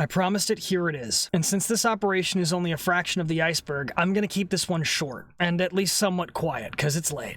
I promised it, here it is. And since this operation is only a fraction of the iceberg, I'm gonna keep this one short, and at least somewhat quiet, cause it's late.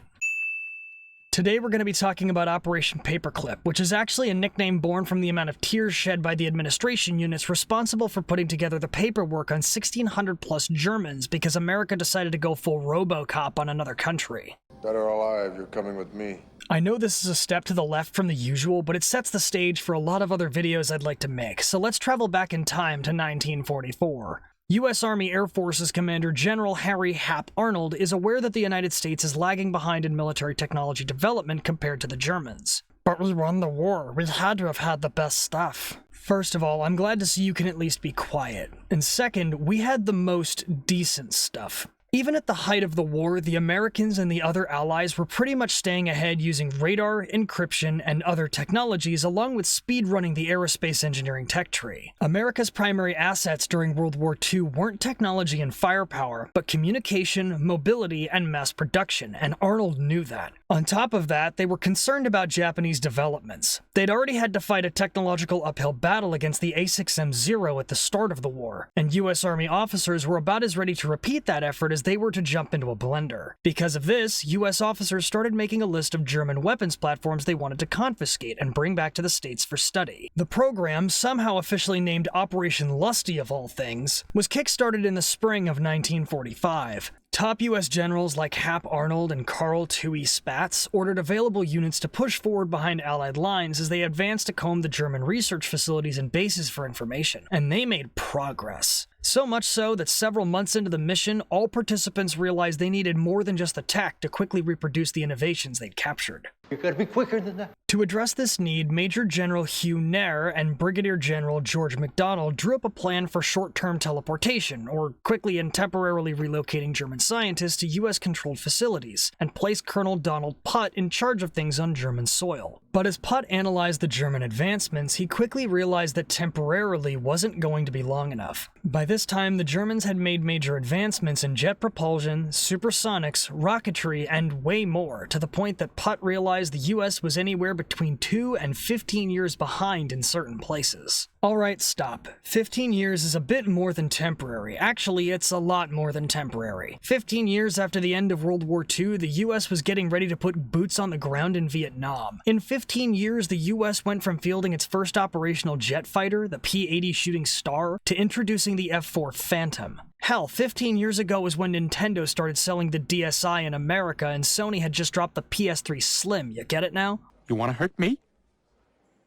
Today we're going to be talking about Operation Paperclip, which is actually a nickname born from the amount of tears shed by the administration units responsible for putting together the paperwork on 1,600 plus Germans because America decided to go full RoboCop on another country. Better alive, you're coming with me. I know this is a step to the left from the usual, but it sets the stage for a lot of other videos I'd like to make, so let's travel back in time to 1944. U.S. Army Air Forces Commander General Harry Hap Arnold is aware that the United States is lagging behind in military technology development compared to the Germans. But we won the war. We had to have had the best stuff. First of all, I'm glad to see you can at least be quiet. And second, we had the most decent stuff. Even at the height of the war, the Americans and the other allies were pretty much staying ahead using radar, encryption, and other technologies, along with speedrunning the aerospace engineering tech tree. America's primary assets during World War II weren't technology and firepower, but communication, mobility, and mass production, and Arnold knew that. On top of that, they were concerned about Japanese developments. They'd already had to fight a technological uphill battle against the A6M0 at the start of the war, and US Army officers were about as ready to repeat that effort as they were to jump into a blender. Because of this, US officers started making a list of German weapons platforms they wanted to confiscate and bring back to the States for study. The program, somehow officially named Operation LUSTY of all things, was kickstarted in the spring of 1945. Top US generals like Hap Arnold and Karl Tui Spatz ordered available units to push forward behind Allied lines as they advanced to comb the German research facilities and bases for information, and they made progress. So much so that several months into the mission, all participants realized they needed more than just the tech to quickly reproduce the innovations they'd captured. You gotta be quicker than that. To address this need, Major General Hugh Nair and Brigadier General George MacDonald drew up a plan for short-term teleportation, or quickly and temporarily relocating German scientists to US-controlled facilities, and placed Colonel Donald Putt in charge of things on German soil. But as Putt analyzed the German advancements, he quickly realized that temporarily wasn't going to be long enough. By this time, the Germans had made major advancements in jet propulsion, supersonics, rocketry, and way more, to the point that Putt realized the US was anywhere between 2 and 15 years behind in certain places. Alright, stop. 15 years is a bit more than temporary. Actually, it's a lot more than temporary. 15 years after the end of World War II, the US was getting ready to put boots on the ground in Vietnam. In 15 years, the US went from fielding its first operational jet fighter, the P-80 Shooting Star, to introducing the F-4 Phantom. Hell, 15 years ago was when Nintendo started selling the DSi in America and Sony had just dropped the PS3 Slim, you get it now? You want to hurt me?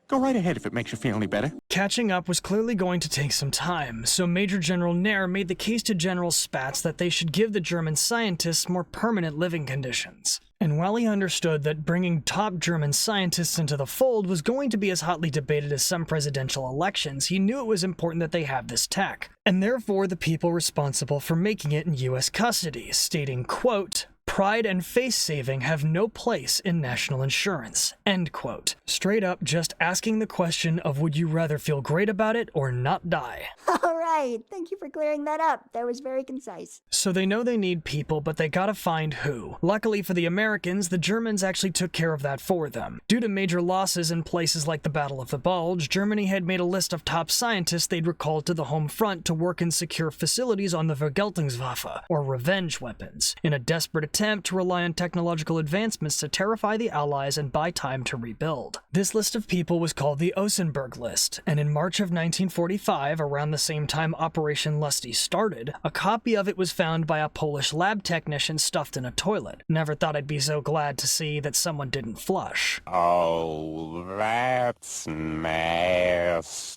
Go right ahead if it makes you feel any better. Catching up was clearly going to take some time, so Major General Nair made the case to General Spatz that they should give the German scientists more permanent living conditions. And while he understood that bringing top German scientists into the fold was going to be as hotly debated as some presidential elections, he knew it was important that they have this tech, and therefore the people responsible for making it in US custody, stating, quote, "Pride and face saving have no place in national insurance," end quote. Straight up just asking the question of would you rather feel great about it or not die. Alright, thank you for clearing that up. That was very concise. So they know they need people, but they gotta find who. Luckily for the Americans, the Germans actually took care of that for them. Due to major losses in places like the Battle of the Bulge, Germany had made a list of top scientists they'd recalled to the home front to work in secure facilities on the Vergeltungswaffe, or revenge weapons, in a desperate attempt to rely on technological advancements to terrify the Allies and buy time to rebuild. This list of people was called the Osenberg List, and in March of 1945, around the same time Operation Lusty started, a copy of it was found by a Polish lab technician stuffed in a toilet. Never thought I'd be so glad to see that someone didn't flush. Oh, that's nasty.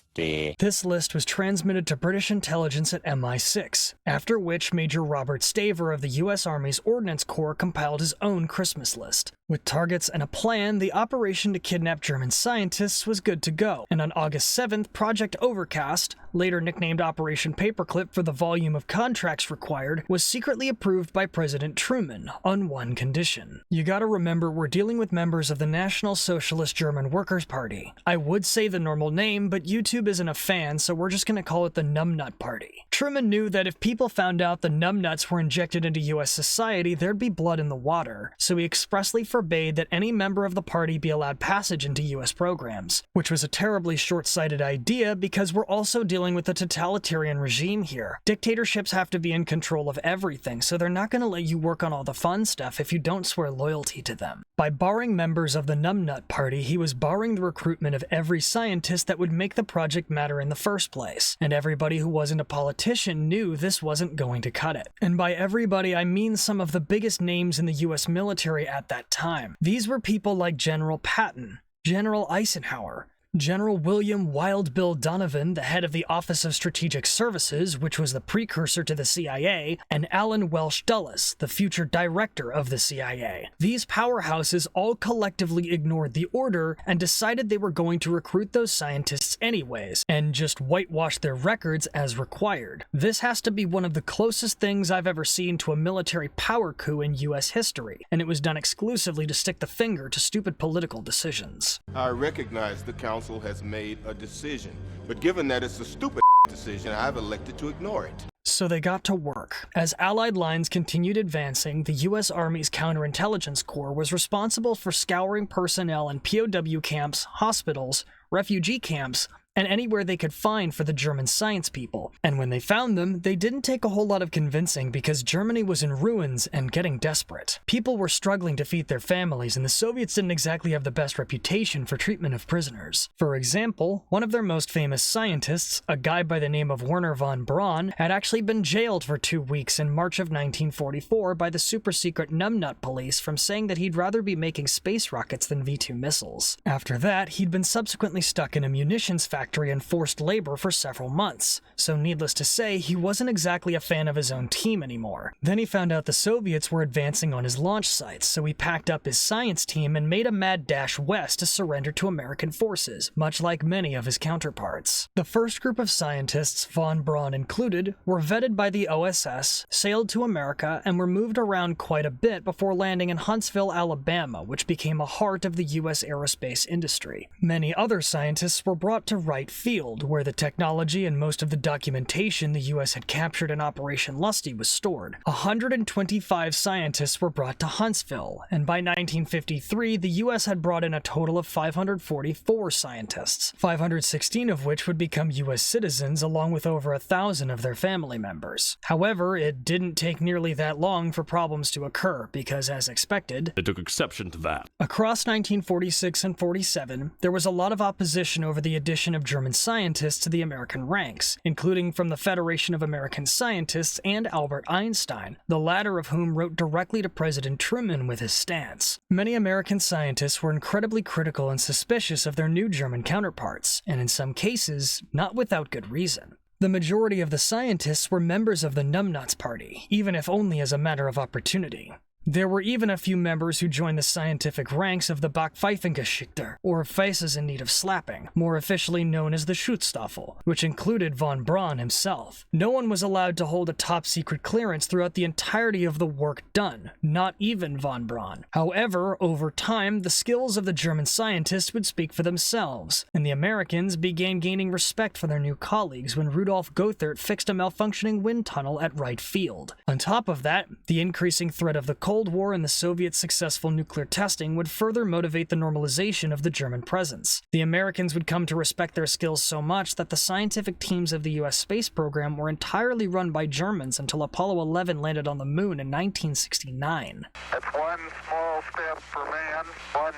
This list was transmitted to British intelligence at MI6, after which Major Robert Staver of the US Army's Ordnance Corps compiled his own Christmas list. With targets and a plan, the operation to kidnap German scientists was good to go, and on August 7th, Project Overcast, later nicknamed Operation Paperclip for the volume of contracts required, was secretly approved by President Truman, on one condition. You gotta remember we're dealing with members of the National Socialist German Workers' Party. I would say the normal name, but YouTube isn't a fan, so we're just gonna call it the Numbnut Party. Truman knew that if people found out the numbnuts were injected into US society, there'd be blood in the water, so he expressly forbade that any member of the party be allowed passage into US programs, which was a terribly short-sighted idea because we're also dealing with a totalitarian regime here. Dictatorships have to be in control of everything, so they're not going to let you work on all the fun stuff if you don't swear loyalty to them. By barring members of the numbnut party, he was barring the recruitment of every scientist that would make the project matter in the first place, and everybody who wasn't a politician knew this wasn't going to cut it. And by everybody, I mean some of the biggest names in the US military at that time. These were people like General Patton, General Eisenhower, General William Wild Bill Donovan, the head of the Office of Strategic Services, which was the precursor to the CIA, and Alan Welsh Dulles, the future director of the CIA. These powerhouses all collectively ignored the order and decided they were going to recruit those scientists anyways, and just whitewash their records as required. This has to be one of the closest things I've ever seen to a military power coup in US history, and it was done exclusively to stick the finger to stupid political decisions. I recognize the council has made a decision, but given that it's a stupid decision, I've elected to ignore it. So they got to work. As Allied lines continued advancing, the US Army's Counterintelligence Corps was responsible for scouring personnel in POW camps, hospitals, refugee camps, and anywhere they could find for the German science people. And when they found them, they didn't take a whole lot of convincing because Germany was in ruins and getting desperate. People were struggling to feed their families, and the Soviets didn't exactly have the best reputation for treatment of prisoners. For example, one of their most famous scientists, a guy by the name of Werner von Braun, had actually been jailed for 2 weeks in March of 1944 by the super-secret numbnut police from saying that he'd rather be making space rockets than V-2 missiles. After that, he'd been subsequently stuck in a munitions factory and forced labor for several months, so needless to say, he wasn't exactly a fan of his own team anymore. Then he found out the Soviets were advancing on his launch sites, so he packed up his science team and made a mad dash west to surrender to American forces, much like many of his counterparts. The first group of scientists, von Braun included, were vetted by the OSS, sailed to America, and were moved around quite a bit before landing in Huntsville, Alabama, which became a heart of the US aerospace industry. Many other scientists were brought to Wright Field, where the technology and most of the documentation the US had captured in Operation Lusty was stored. 125 scientists were brought to Huntsville, and by 1953, the US had brought in a total of 544 scientists, 516 of which would become US citizens along with over 1,000 of their family members. However, it didn't take nearly that long for problems to occur, because as expected, they took exception to that. Across 1946 and 47, there was a lot of opposition over the addition of German scientists to the American ranks, including from the Federation of American Scientists and Albert Einstein, the latter of whom wrote directly to President Truman with his stance. Many American scientists were incredibly critical and suspicious of their new German counterparts, and in some cases, not without good reason. The majority of the scientists were members of the Numbnuts Party, even if only as a matter of opportunity. There were even a few members who joined the scientific ranks of the Backpfeifengeschichte, or Faces in Need of Slapping, more officially known as the Schutzstaffel, which included von Braun himself. No one was allowed to hold a top-secret clearance throughout the entirety of the work done, not even von Braun. However, over time, the skills of the German scientists would speak for themselves, and the Americans began gaining respect for their new colleagues when Rudolf Goethert fixed a malfunctioning wind tunnel at Wright Field. On top of that, the increasing threat of the Cold War and the Soviet successful nuclear testing would further motivate the normalization of the German presence. The Americans would come to respect their skills so much that the scientific teams of the US space program were entirely run by Germans until Apollo 11 landed on the moon in 1969. That's one small step for man, one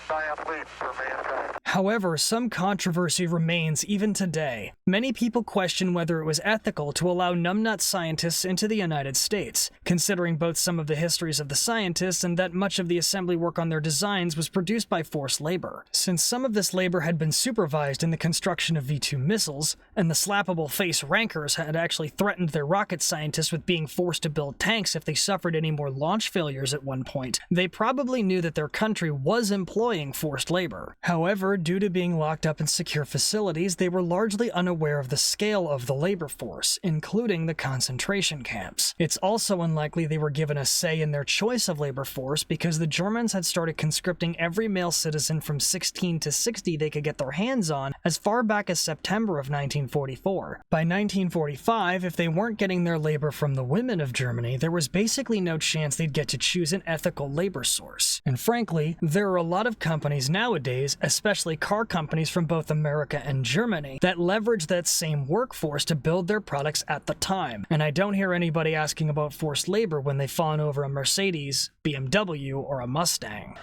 giant leap for mankind. However, some controversy remains even today. Many people question whether it was ethical to allow numbnut scientists into the United States, considering both some of the histories of the scientists and that much of the assembly work on their designs was produced by forced labor. Since some of this labor had been supervised in the construction of V-2 missiles, and the slappable face rankers had actually threatened their rocket scientists with being forced to build tanks if they suffered any more launch failures at one point, they probably knew that their country was employing employing forced labor. However, due to being locked up in secure facilities, they were largely unaware of the scale of the labor force, including the concentration camps. It's also unlikely they were given a say in their choice of labor force because the Germans had started conscripting every male citizen from 16 to 60 they could get their hands on as far back as September of 1944. By 1945, if they weren't getting their labor from the women of Germany, there was basically no chance they'd get to choose an ethical labor source. And frankly, there are a lot of companies nowadays, especially car companies from both America and Germany, that leverage that same workforce to build their products at the time. And I don't hear anybody asking about forced labor when they fawn over a Mercedes, BMW, or a Mustang.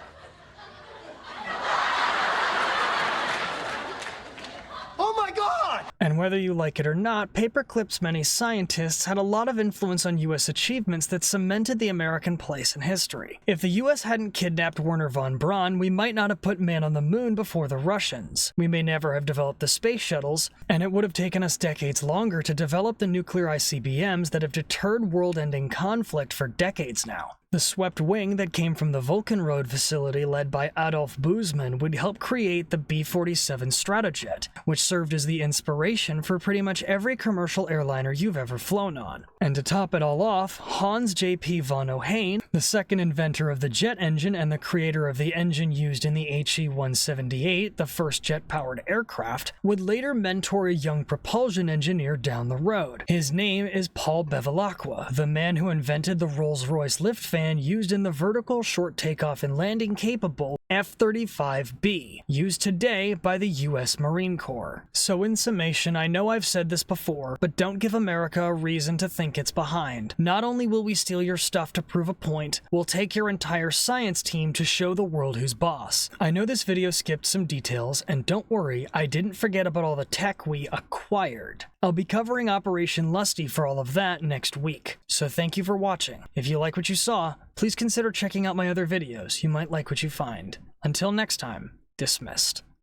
And whether you like it or not, Paperclip's many scientists had a lot of influence on US achievements that cemented the American place in history. If the US hadn't kidnapped Wernher von Braun, we might not have put man on the moon before the Russians. We may never have developed the space shuttles, and it would have taken us decades longer to develop the nuclear ICBMs that have deterred world-ending conflict for decades now. The swept wing that came from the Vulcan Road facility led by Adolf Busemann would help create the B-47 Stratojet, which served as the inspiration for pretty much every commercial airliner you've ever flown on. And to top it all off, Hans J.P. von Ohain, the second inventor of the jet engine and the creator of the engine used in the HE-178, the first jet-powered aircraft, would later mentor a young propulsion engineer down the road. His name is Paul Bevilacqua, the man who invented the Rolls-Royce lift fan used in the vertical short takeoff and landing capable F-35B, used today by the US Marine Corps. So in summation, I know I've said this before, but don't give America a reason to think it's behind. Not only will we steal your stuff to prove a point, we'll take your entire science team to show the world who's boss. I know this video skipped some details, and don't worry, I didn't forget about all the tech we acquired. I'll be covering Operation Lusty for all of that next week, so thank you for watching. If you like what you saw, please consider checking out my other videos. You might like what you find. Until next time, dismissed.